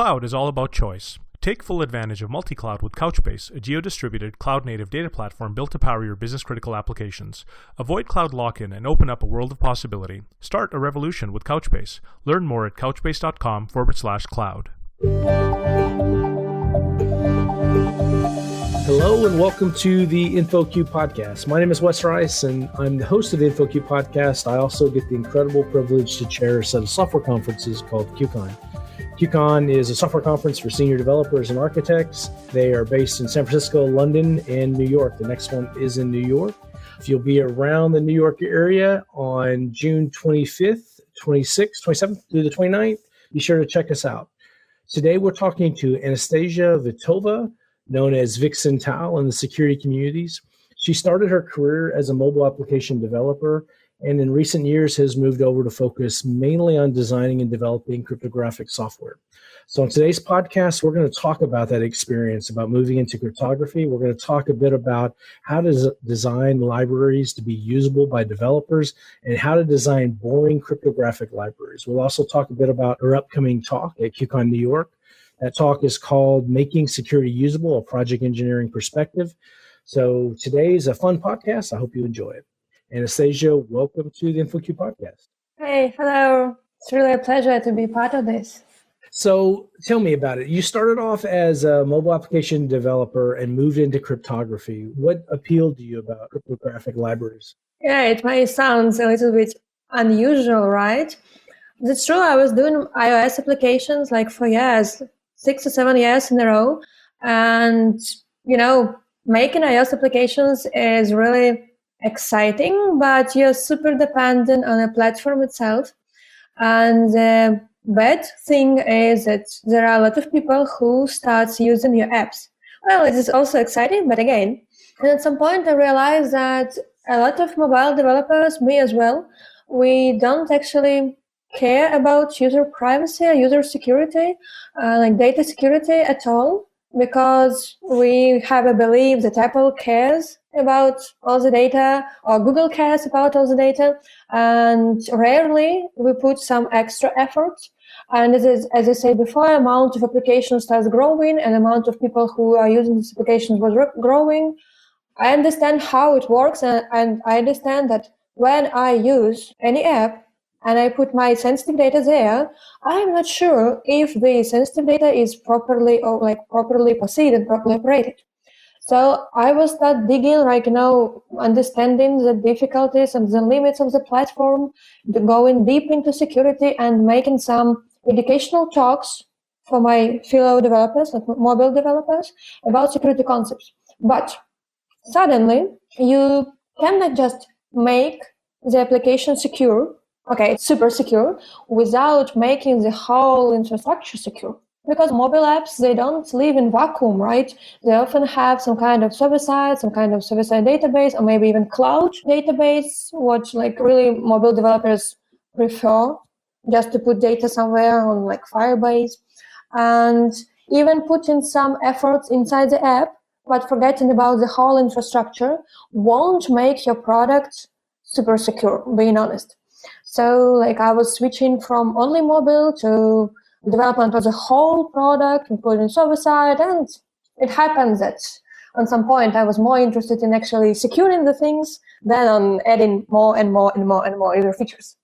Cloud is all about choice. Take full advantage of multi-cloud with Couchbase, a geo-distributed, cloud-native data platform built to power your business-critical applications. Avoid cloud lock-in and open up a world of possibility. Start a revolution with Couchbase. Learn more at couchbase.com/cloud. Hello and welcome to the InfoQ podcast. My name is Wes Reisz and I'm the host of the InfoQ podcast. I also get the incredible privilege to chair a set of software conferences called QCon. QCon is a software conference for senior developers and architects. They are based in San Francisco, London, and New York. The next one is in New York. If you'll be around the New York area on June 25th, 26th, 27th through the 29th, be sure to check us out. Today we're talking to Anastasiia Voitova, known as Vixen Tao in the security communities. She started her career as a mobile application developer and in recent years has moved over to focus mainly on designing and developing cryptographic software. So in today's podcast, we're going to talk about that experience, about moving into cryptography. We're going to talk a bit about how to design libraries to be usable by developers and how to design boring cryptographic libraries. We'll also talk a bit about her upcoming talk at QCon New York. That talk is called Making Security Usable, a Project Engineering Perspective. So today's a fun podcast. I hope you enjoy it. Anastasiia, welcome to the InfoQ podcast. Hey, hello. It's really a pleasure to be part of this. So tell me about it. You started off as a mobile application developer and moved into cryptography. What appealed to you about cryptographic libraries? Yeah, it may sound a little bit unusual, right? It's true. I was doing iOS applications like for years, 6 or 7 years in a row. And, making iOS applications is really exciting, but you're super dependent on a platform itself. And the bad thing is that there are a lot of people who start using your apps. Well, it is also exciting, but again, and at some point I realized that a lot of mobile developers, me as well, we don't actually care about user privacy or user security, like data security at all, because we have a belief that Apple cares about all the data or Google cares about all the data, and rarely we put some extra effort. And as I said before, amount of applications starts growing and amount of people who are using these applications was growing. I understand how it works, and I understand that when I use any app, and I put my sensitive data there, I'm not sure if the sensitive data is properly perceived and properly operated. So I will start digging, understanding the difficulties and the limits of the platform, going deep into security and making some educational talks for my fellow developers, like mobile developers, about security concepts. But suddenly, you cannot just make the application secure. Okay, it's super secure without making the whole infrastructure secure. Because mobile apps, they don't live in vacuum, right? They often have some kind of server-side database, or maybe even cloud database, what really mobile developers prefer, just to put data somewhere on Firebase. And even putting some efforts inside the app, but forgetting about the whole infrastructure, won't make your product super secure, being honest. So I was switching from only mobile to development of the whole product, including server-side, and it happens that at some point I was more interested in actually securing the things than on adding more and more and more and more user features.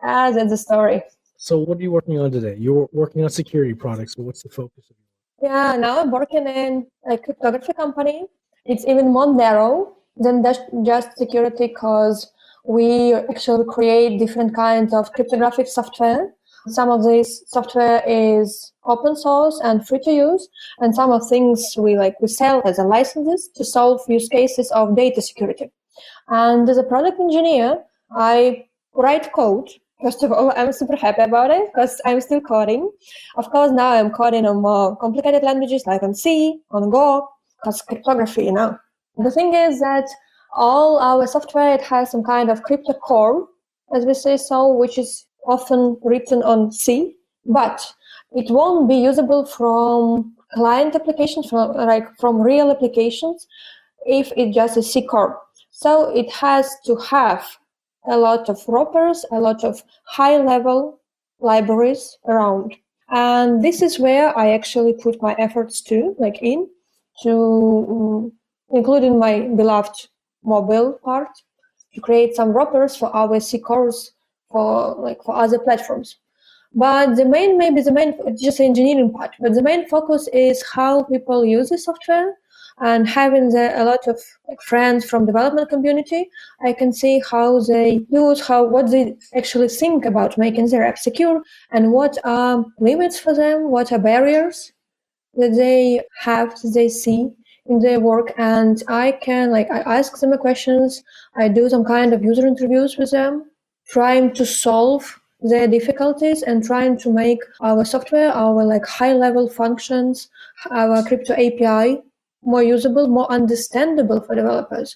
That's the story. So what are you working on today? You're working on security products, but what's the focus of it? Yeah, now I'm working in a cryptography company. It's even more narrow than just security because we actually create different kinds of cryptographic software. Some of this software is open source and free to use, and some of things we sell as a licenses to solve use cases of data security. And as a product engineer, I write code. First of all, I'm super happy about it because I'm still coding. Of course, now I'm coding on more complicated languages like on C, on Go, because cryptography, The thing is that all our software, it has some kind of crypto core, as we say so, which is often written on C, but it won't be usable from client applications, from real applications, if it just is C core. So it has to have a lot of wrappers, a lot of high-level libraries around. And this is where I actually put my efforts including my beloved mobile part, to create some wrappers for our C cores for other platforms. But just the engineering part, but the main focus is how people use the software. And having a lot of friends from development community, I can see how they use, what they actually think about making their app secure, and what are limits for them, what are barriers that they see in their work. And I ask them questions, I do some kind of user interviews with them, trying to solve their difficulties and trying to make our software, our high level functions, our crypto API more usable, more understandable for developers.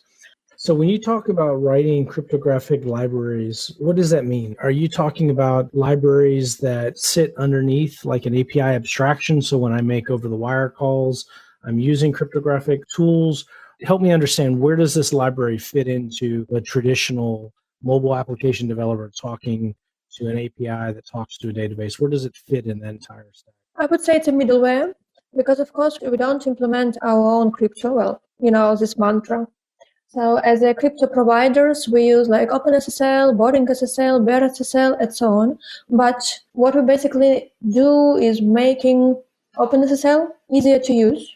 So when you talk about writing cryptographic libraries, what does that mean? Are you talking about libraries that sit underneath like an API abstraction? So when I make over-the-wire calls, I'm using cryptographic tools. Help me understand, where does this library fit into a traditional mobile application developer talking to an API that talks to a database? Where does it fit in the entire stack? I would say it's a middleware, because of course we don't implement our own crypto. Well, this mantra. So as a crypto providers, we use OpenSSL, Boring SSL, Bare SSL, and so on. But what we basically do is making OpenSSL easier to use,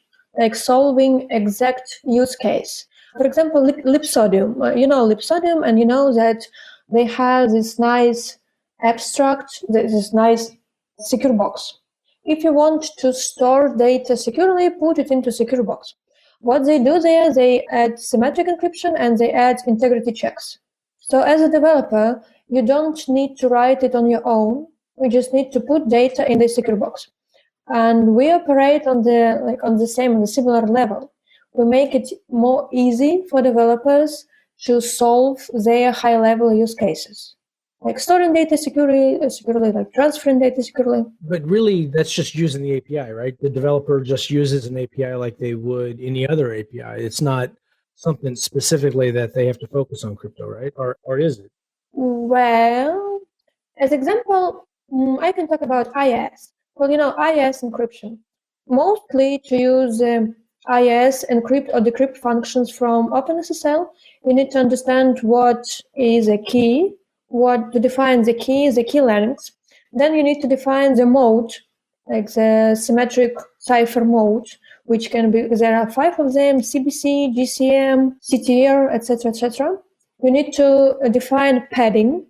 solving exact use case. For example, Lipsodium. You know Lipsodium, and you know that they have this nice abstract, this nice secure box. If you want to store data securely, put it into secure box. What they do there, they add symmetric encryption and they add integrity checks. So as a developer, you don't need to write it on your own. You just need to put data in the secure box. And we operate on the similar level. We make it more easy for developers to solve their high level use cases. Storing data securely, transferring data securely. But really, that's just using the API, right? The developer just uses an API like they would any other API. It's not something specifically that they have to focus on crypto, right? Or is it? Well, as example, I can talk about IIS. Well, IIS encryption. Mostly to use IIS encrypt or decrypt functions from OpenSSL, you need to understand what is a key, to define the key length. Then you need to define the mode, like the symmetric cipher mode, which can be, there are 5 of them: CBC, GCM, CTR, etc., etc. You need to define padding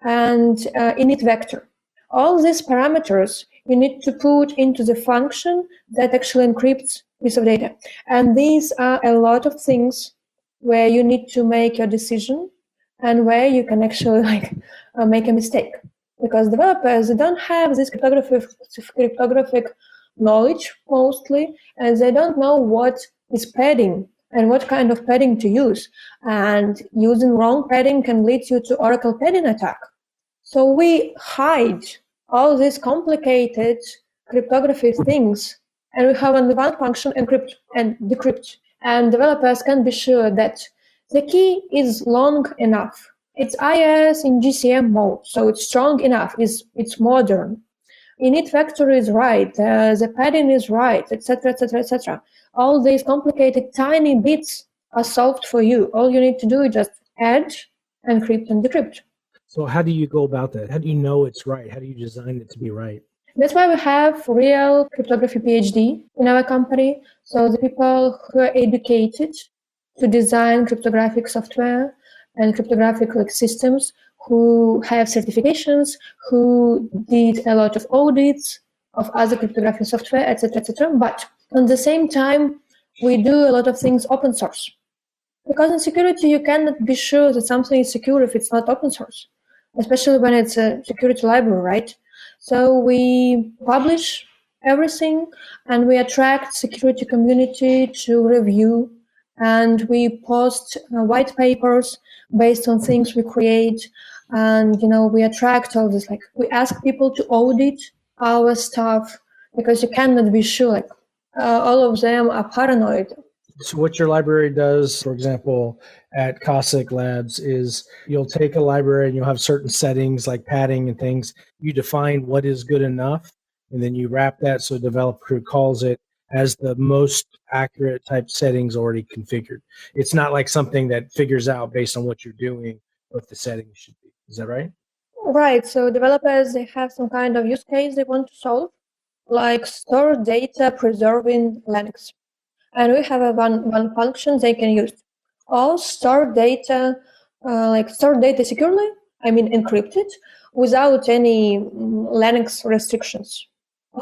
and init vector. All these parameters you need to put into the function that actually encrypts piece of data. And these are a lot of things where you need to make your decision and where you can actually make a mistake, because developers, they don't have this cryptographic knowledge mostly, and they don't know what is padding and what kind of padding to use. And using wrong padding can lead you to Oracle padding attack. So we hide all these complicated cryptography things, and we have only one function, encrypt and decrypt. And developers can be sure that the key is long enough. It's IIS in GCM mode, so it's strong enough, it's modern. Init vector is right, the padding is right, etc., etc., etc. All these complicated tiny bits are solved for you. All you need to do is just add, encrypt, and decrypt. So how do you go about that? How do you know it's right? How do you design it to be right? That's why we have real cryptography PhD in our company. So the people who are educated to design cryptographic software and cryptographic systems, who have certifications, who did a lot of audits of other cryptographic software, etc., etc. But at the same time, we do a lot of things open source. Because in security, you cannot be sure that something is secure if it's not open source, especially when it's a security library, right? So we publish everything, and we attract security community to review, and we post white papers based on things we create. And we attract all this, we ask people to audit our stuff, because you cannot be sure. All of them are paranoid. So what your library does, for example, at Cossack Labs, is you'll take a library and you'll have certain settings like padding and things. You define what is good enough, and then you wrap that so a developer calls it as the most accurate type settings already configured. It's not like something that figures out based on what you're doing what the settings should be. Is that right? Right. So developers, they have some kind of use case they want to solve, like store data preserving Linux. And we have one function they can use. Or store data, store data securely, encrypted, without any Linux restrictions.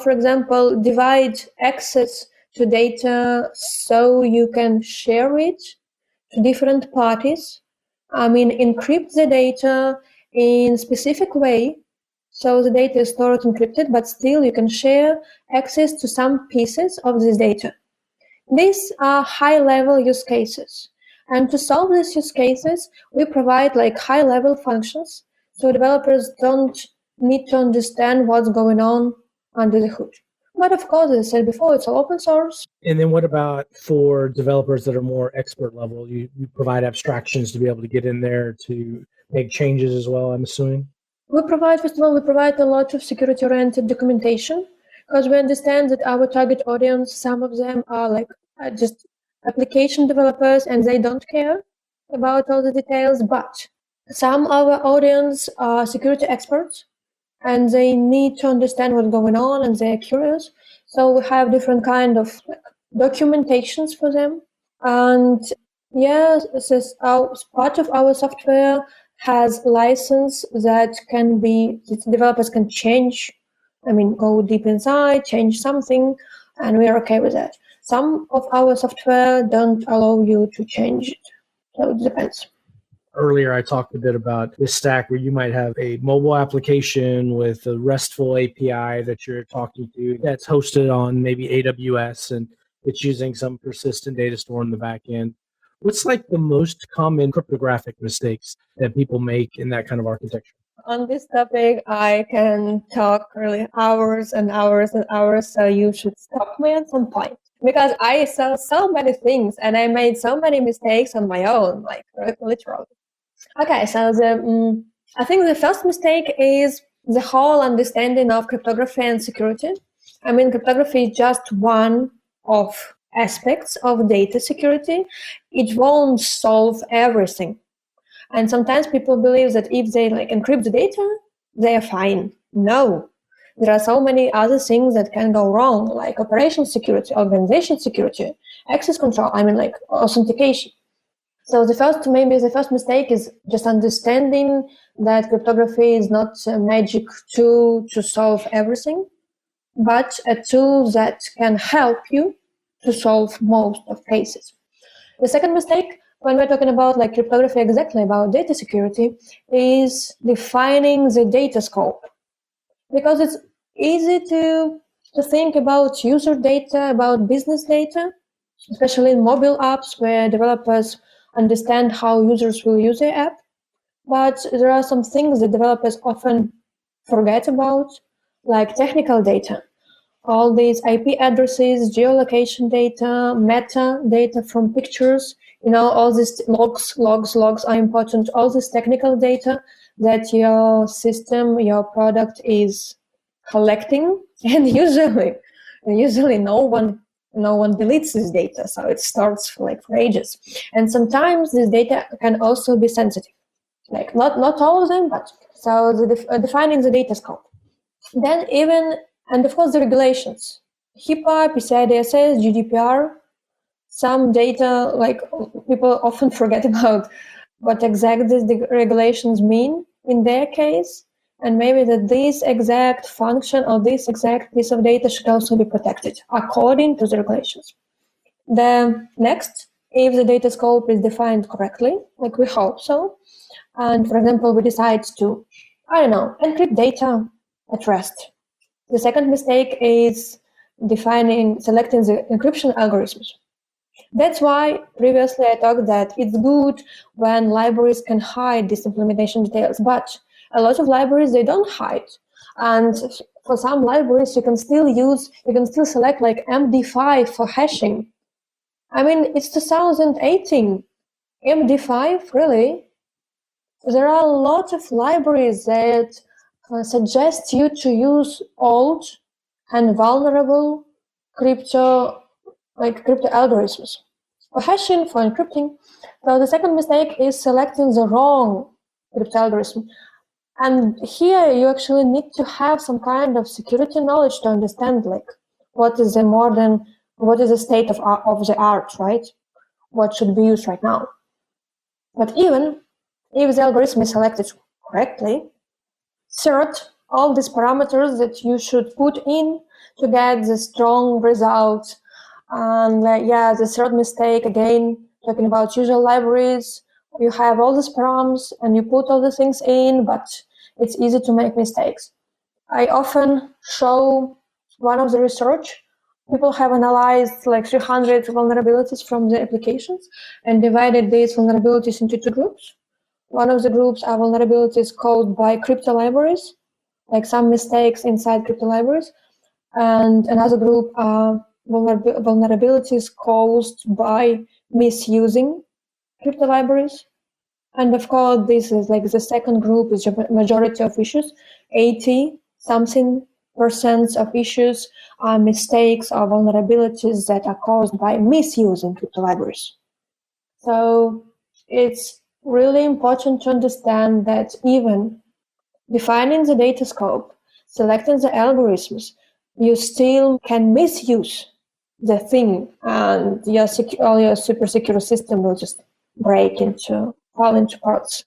For example, divide access to data so you can share it to different parties. Encrypt the data in specific way so the data is stored encrypted, but still you can share access to some pieces of this data. These are high-level use cases. And to solve these use cases, we provide high-level functions so developers don't need to understand what's going on under the hood. But of course, as I said before, it's all open source. And then what about for developers that are more expert level? You provide abstractions to be able to get in there to make changes as well, I'm assuming? First of all, we provide a lot of security-oriented documentation because we understand that our target audience, some of them are just application developers and they don't care about all the details, but some of our audience are security experts and they need to understand what's going on and they're curious. So we have different kind of documentations for them. And this is part of our software has license that developers can change, go deep inside, change something, and we're okay with that. Some of our software don't allow you to change it, so it depends. Earlier, I talked a bit about this stack where you might have a mobile application with a RESTful API that you're talking to that's hosted on maybe AWS and it's using some persistent data store in the back end. What's the most common cryptographic mistakes that people make in that kind of architecture? On this topic, I can talk really hours and hours and hours, so you should stop me at some point. Because I saw so many things and I made so many mistakes on my own, literally. Okay, so I think the first mistake is the whole understanding of cryptography and security. Cryptography is just one of aspects of data security. It won't solve everything. And sometimes people believe that if they encrypt the data, they are fine. No, there are so many other things that can go wrong, like operational security, organization security, access control, authentication. So the first mistake is just understanding that cryptography is not a magic tool to solve everything, but a tool that can help you to solve most of cases. The second mistake, when we're talking about cryptography exactly about data security, is defining the data scope. Because it's easy to think about user data, about business data, especially in mobile apps where developers understand how users will use the app. But there are some things that developers often forget about, like technical data. All these IP addresses, geolocation data, metadata from pictures, all these logs are important. All this technical data that your system, your product is collecting, and usually no one deletes this data, so it starts for ages. And sometimes this data can also be sensitive, not all of them, but so defining the data scope. Then and of course the regulations, HIPAA, PCI DSS, GDPR. Some data, people often forget about what exactly the regulations mean in their case, and maybe that this exact function or this exact piece of data should also be protected according to the regulations. The next, if the data scope is defined correctly, we hope so, and for example, we decide to, encrypt data at rest. The second mistake is selecting the encryption algorithms. That's why previously I talked that it's good when libraries can hide these implementation details, but a lot of libraries, they don't hide. And for some libraries, you can still select MD5 for hashing. It's 2018. MD5, really? There are a lot of libraries that suggest you to use old and vulnerable crypto algorithms for hashing, for encrypting. So the second mistake is selecting the wrong crypto algorithm. And here you actually need to have some kind of security knowledge to understand what is the state of the art, right? What should be used right now. But even if the algorithm is selected correctly, assert all these parameters that you should put in to get the strong results. And the third mistake, again, talking about usual libraries, you have all these params and you put all the things in, but it's easy to make mistakes. I often show one of the research. People have analyzed 300 vulnerabilities from the applications and divided these vulnerabilities into two groups. One of the groups are vulnerabilities caused by crypto libraries, like some mistakes inside crypto libraries, and another group are vulnerabilities caused by misusing crypto libraries. And of course, this is the second group is the majority of issues. 80-something% of issues are mistakes or vulnerabilities that are caused by misusing crypto libraries. So it's really important to understand that even defining the data scope, selecting the algorithms, you still can misuse the thing, and all your super secure system will just fall into parts.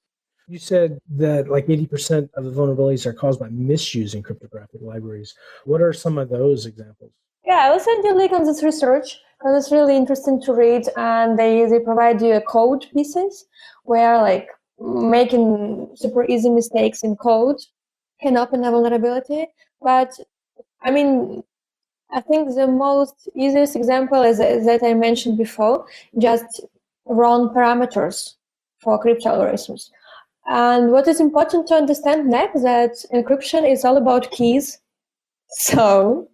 You said that 80% of the vulnerabilities are caused by misusing cryptographic libraries. What are some of those examples? Yeah, I will send you a link on this research because it's really interesting to read, and they provide you a code pieces where making super easy mistakes in code can open a vulnerability. But I mean, I think the most easiest example is that I mentioned before, just wrong parameters for crypto algorithms. And what is important to understand next, that encryption is all about keys. So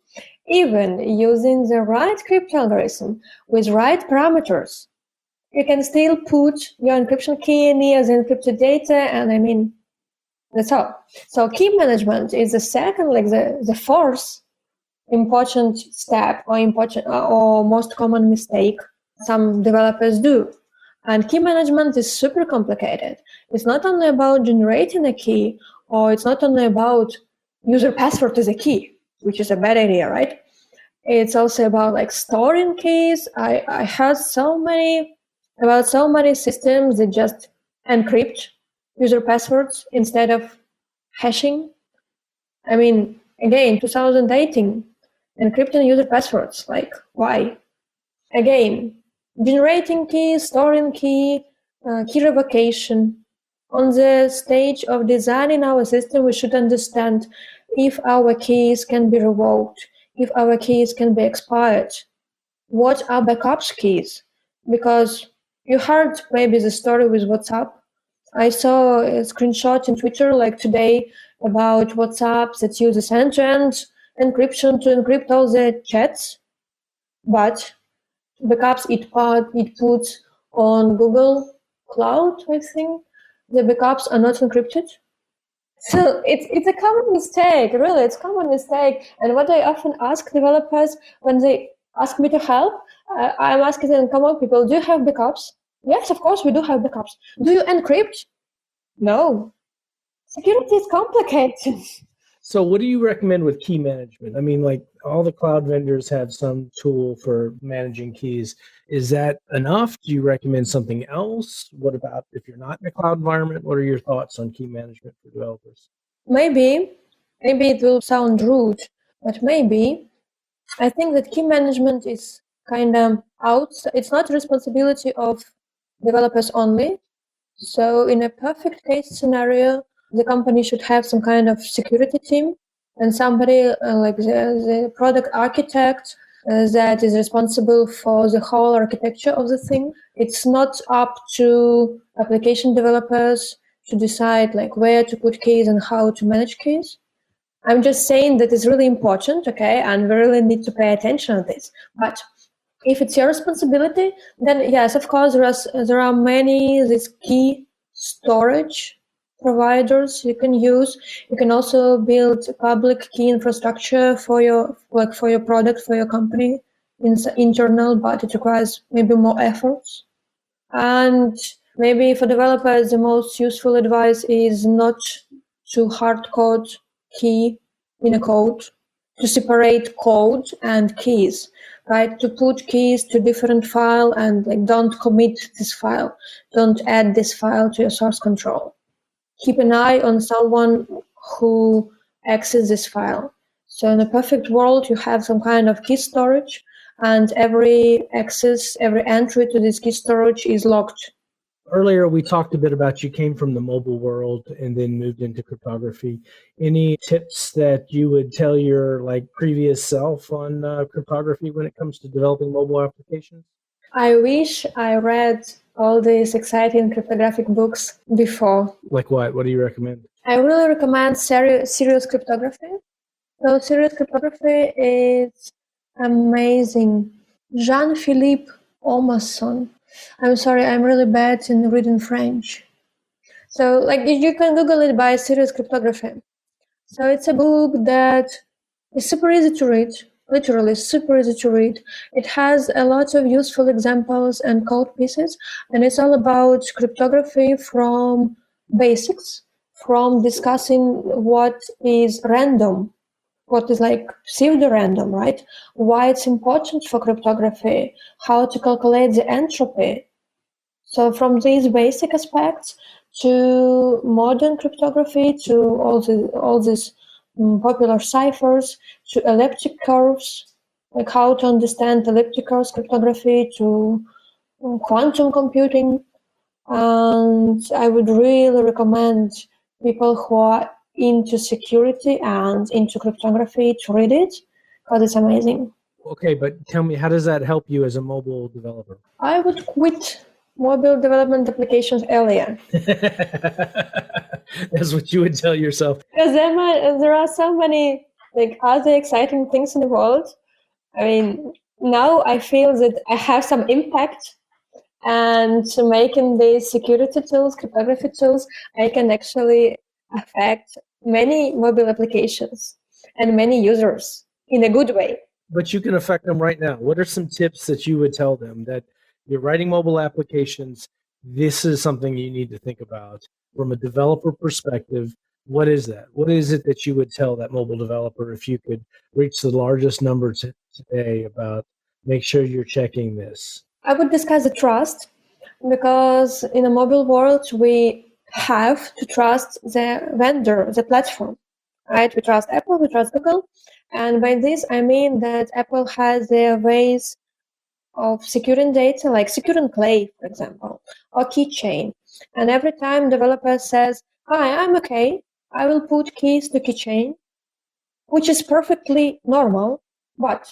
even using the right crypto algorithm with right parameters, you can still put your encryption key near the encrypted data, and that's all. So key management is the second, the fourth important step or most common mistake some developers do. And key management is super complicated. It's not only about generating a key, or it's not only about user password as a key, which is a bad idea, right? It's also about storing keys. I heard so many systems that just encrypt user passwords instead of hashing. Again, 2018, encrypting user passwords, why? Again, generating key, storing key, key revocation. On the stage of designing our system, we should understand if our keys can be revoked, if our keys can be expired. What are backups keys? Because you heard maybe the story with WhatsApp. I saw a screenshot in Twitter today about WhatsApp that uses end-to-end encryption to encrypt all the chats, but backups it puts on Google Cloud, I think. The backups are not encrypted. So it's a common mistake, really, it's a common mistake. And what I often ask developers when they ask me to help, I'm asking them, come on, people, do you have backups? Yes, of course, we do have backups. Do you encrypt? No. Security is complicated. So what do you recommend with key management? All the cloud vendors have some tool for managing keys. Is that enough? Do you recommend something else? What about if you're not in a cloud environment? What are your thoughts on key management for developers? Maybe it will sound rude, but maybe I think that key management is kind of it's not the responsibility of developers only. So in a perfect case scenario, the company should have some kind of security team and somebody the product architect that is responsible for the whole architecture of the thing. It's not up to application developers to decide where to put keys and how to manage keys. I'm just saying that it's really important, okay, and we really need to pay attention to this. But if it's your responsibility, then yes, of course, there are many these key storage providers you can use. You can also build public key infrastructure for your product, for your company, internal, but it requires maybe more efforts. And maybe for developers, the most useful advice is not to hard code key in a code, to separate code and keys, right? To put keys to different file and don't commit this file. Don't add this file to your source control. Keep an eye on someone who accesses this file. So in a perfect world, you have some kind of key storage, and every entry to this key storage is locked. Earlier, we talked a bit about you came from the mobile world and then moved into cryptography. Any tips that you would tell your previous self on cryptography when it comes to developing mobile applications? I wish I read all these exciting cryptographic books before. Like what? What do you recommend? I really recommend Serious Cryptography. So Serious Cryptography is amazing. Jean-Philippe Omerson. I'm sorry, I'm really bad in reading French. So you can Google it by Serious Cryptography. So it's a book that is super easy to read, literally super easy to read. It has a lot of useful examples and code pieces, and it's all about cryptography from basics, from discussing what is random, what is pseudo-random, right? Why it's important for cryptography, how to calculate the entropy. So from these basic aspects to modern cryptography, to all these popular ciphers, to elliptic curves, like how to understand elliptic curves cryptography, to quantum computing. And I would really recommend people who are into security and into cryptography to read it, because it's amazing. Okay, but tell me, how does that help you as a mobile developer? I would quit mobile development applications earlier. That's what you would tell yourself. Because there are so many other exciting things in the world. I mean, now I feel that I have some impact, and making these security tools, cryptography tools, I can actually affect many mobile applications and many users in a good way. But you can affect them right now. What are some tips that you would tell them that you're writing mobile applications? This is something you need to think about from a developer perspective. What is that? What is it that you would tell that mobile developer if you could reach the largest number today about make sure you're checking this? I would discuss the trust, because in a mobile world, we have to trust the vendor, the platform, right? We trust Apple, we trust Google. And by this, I mean that Apple has their ways of securing data, like securing Clay, for example, or keychain. And every time developer says, hi, I'm okay, I will put keys to keychain, which is perfectly normal, but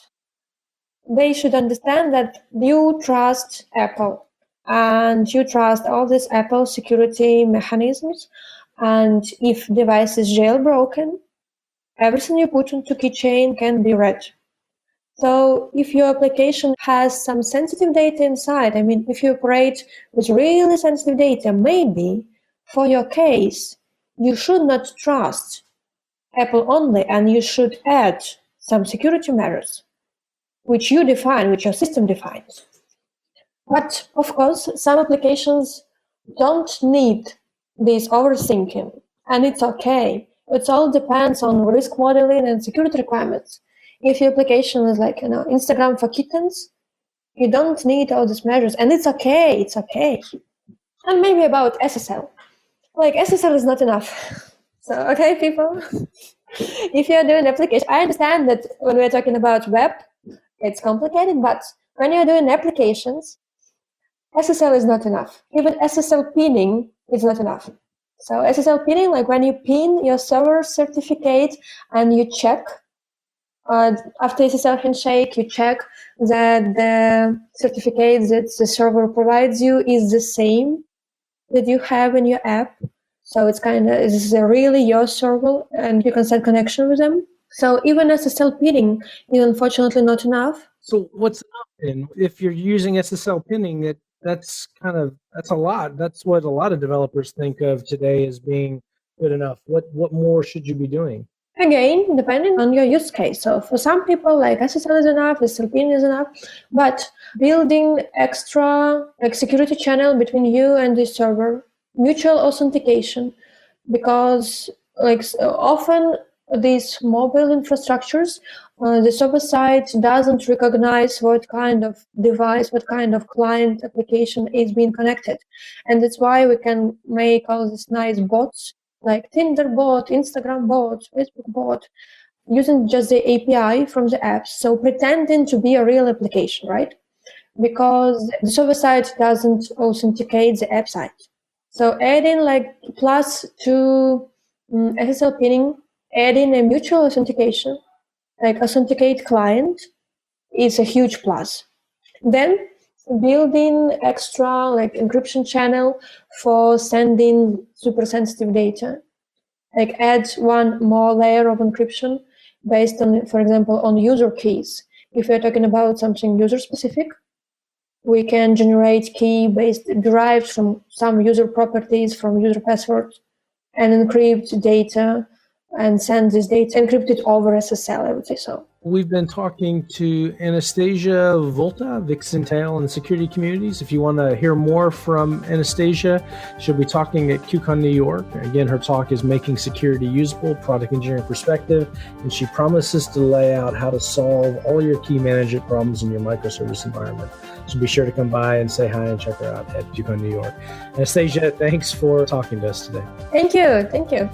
they should understand that you trust Apple and you trust all these Apple security mechanisms. And if device is jailbroken, everything you put into keychain can be read. So if your application has some sensitive data inside, I mean, if you operate with really sensitive data, maybe for your case, you should not trust Apple only, and you should add some security measures, which you define, which your system defines. But of course, some applications don't need this overthinking, and it's okay. It all depends on risk modeling and security requirements. If your application is Instagram for kittens, you don't need all these measures, and it's okay, it's okay. And maybe about SSL. SSL is not enough. So, okay, people, if you're doing application, I understand that when we're talking about web, it's complicated, but when you're doing applications, SSL is not enough. Even SSL pinning is not enough. So SSL pinning, when you pin your server certificate and you check, after SSL handshake, you check that the certificate that the server provides you is the same that you have in your app. So it's really your server, and you can set connection with them. So even SSL pinning is unfortunately not enough. So what's up then? If you're using SSL pinning, that's a lot. That's what a lot of developers think of today as being good enough. What more should you be doing? Again, depending on your use case. So for some people, like SSL is enough, SLP is enough, but building extra like security channel between you and the server, mutual authentication, because like often these mobile infrastructures, the server side doesn't recognize what kind of device, what kind of client application is being connected. And that's why we can make all these nice bots like Tinder bot, Instagram bot, Facebook bot, using just the API from the apps. So pretending to be a real application, right? Because the server side doesn't authenticate the app side. So adding like plus to SSL pinning, adding a mutual authentication, like authenticate client, is a huge plus. Then building extra like encryption channel for sending super sensitive data, like add one more layer of encryption based on, for example, on user keys. If we're talking about something user specific, we can generate key derived from some user properties, from user passwords, and encrypt data and send this data encrypted over SSL, I would say so. We've been talking to Anastasiia Voitova, Vixen Tail and Security Communities. If you want to hear more from Anastasiia, she'll be talking at QCon New York. Again, her talk is Making Security Usable, Product Engineering Perspective, and she promises to lay out how to solve all your key management problems in your microservice environment. So be sure to come by and say hi and check her out at QCon New York. Anastasiia, thanks for talking to us today. Thank you.